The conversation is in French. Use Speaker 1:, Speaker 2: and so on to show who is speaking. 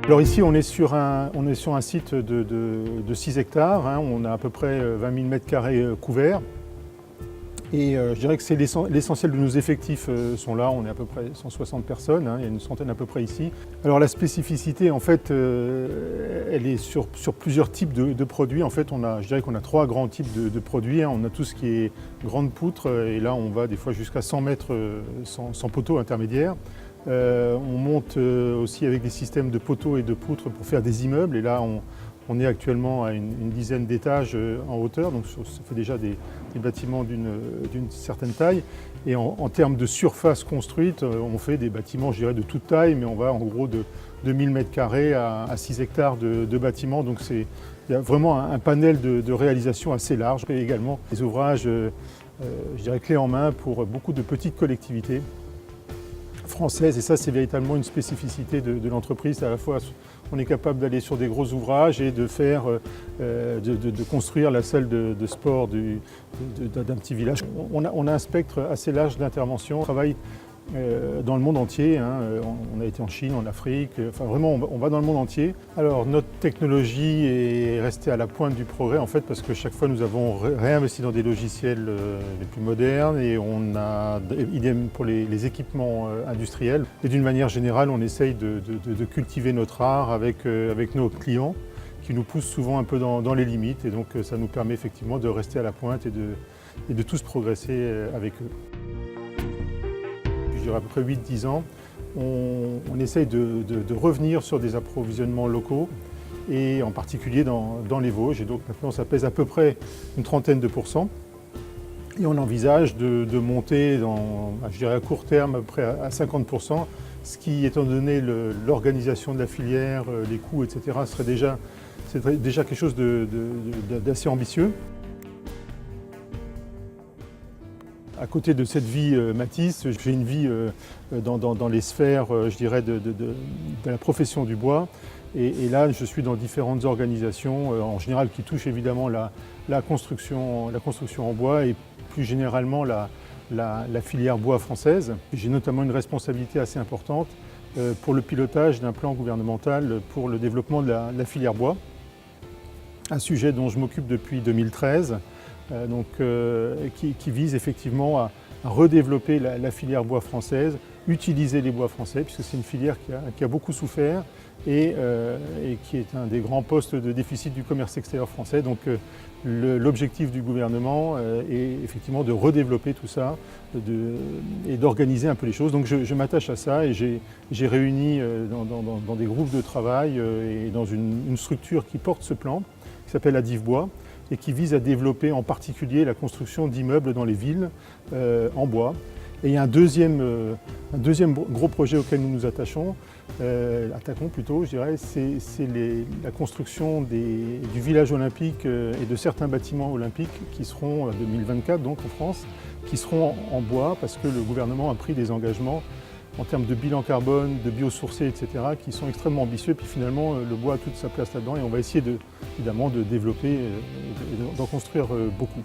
Speaker 1: Alors ici, on est sur un site de 6 hectares, hein. On a à peu près 20 000 m² couverts. Et je dirais que c'est l'essentiel de nos effectifs sont là. On est à peu près 160 personnes, hein. Il y a une centaine à peu près ici. Alors la spécificité, en fait, elle est sur plusieurs types de produits. En fait, je dirais qu'on a 3 grands types de produits, hein. On a tout ce qui est grande poutre, et là on va des fois jusqu'à 100 mètres sans poteaux intermédiaires. On monte aussi avec des systèmes de poteaux et de poutres pour faire des immeubles. Et là, on est actuellement à une dizaine d'étages en hauteur, donc ça fait déjà des bâtiments d'une certaine taille. Et en termes de surface construite, on fait des bâtiments, je dirais, de toute taille, mais on va en gros de 2000 m² à 6 hectares de bâtiments. Donc il y a vraiment un panel de réalisation assez large. Et également des ouvrages, je dirais, clés en main pour beaucoup de petites collectivités françaises. Et ça, c'est véritablement une spécificité de l'entreprise. À la fois, on est capable d'aller sur des gros ouvrages et de construire la salle de sport d'un petit village. On a un spectre assez large d'intervention. On travaille dans le monde entier, hein. On a été en Chine, en Afrique, enfin vraiment on va dans le monde entier. Alors notre technologie est restée à la pointe du progrès en fait, parce que chaque fois nous avons réinvesti dans des logiciels les plus modernes, et on a idem pour les équipements industriels. Et d'une manière générale, on essaye de cultiver notre art avec nos clients, qui nous poussent souvent un peu dans les limites, et donc ça nous permet effectivement de rester à la pointe et de tous progresser avec eux. À peu près 8-10 ans, on essaye de revenir sur des approvisionnements locaux, et en particulier dans les Vosges. Et donc maintenant, ça pèse à peu près une trentaine de pourcents. Et on envisage de monter, je dirais à court terme, à peu près à 50%, ce qui, étant donné l'organisation de la filière, les coûts, etc., serait déjà quelque chose d'assez ambitieux. À côté de cette vie Matisse, j'ai une vie dans les sphères, je dirais, de la profession du bois. Et là, je suis dans différentes organisations, en général qui touchent évidemment la construction en bois, et plus généralement la filière bois française. J'ai notamment une responsabilité assez importante pour le pilotage d'un plan gouvernemental pour le développement de la filière bois, un sujet dont je m'occupe depuis 2013. Qui vise effectivement à redévelopper la filière bois française, utiliser les bois français, puisque c'est une filière qui a beaucoup souffert et qui est un des grands postes de déficit du commerce extérieur français. Donc l'objectif du gouvernement est effectivement de redévelopper tout ça et d'organiser un peu les choses. Donc je m'attache à ça, et j'ai réuni dans des groupes de travail et dans une structure qui porte ce plan, qui s'appelle Adif Bois, et qui vise à développer en particulier la construction d'immeubles dans les villes en bois. Et il y a un deuxième gros projet auquel nous nous attaquons plutôt, je dirais, c'est la construction du village olympique et de certains bâtiments olympiques qui seront, en 2024 donc en France, qui seront en bois, parce que le gouvernement a pris des engagements en termes de bilan carbone, de biosourcés, etc., qui sont extrêmement ambitieux. Puis finalement, le bois a toute sa place là-dedans, et on va essayer évidemment de développer et d'en construire beaucoup.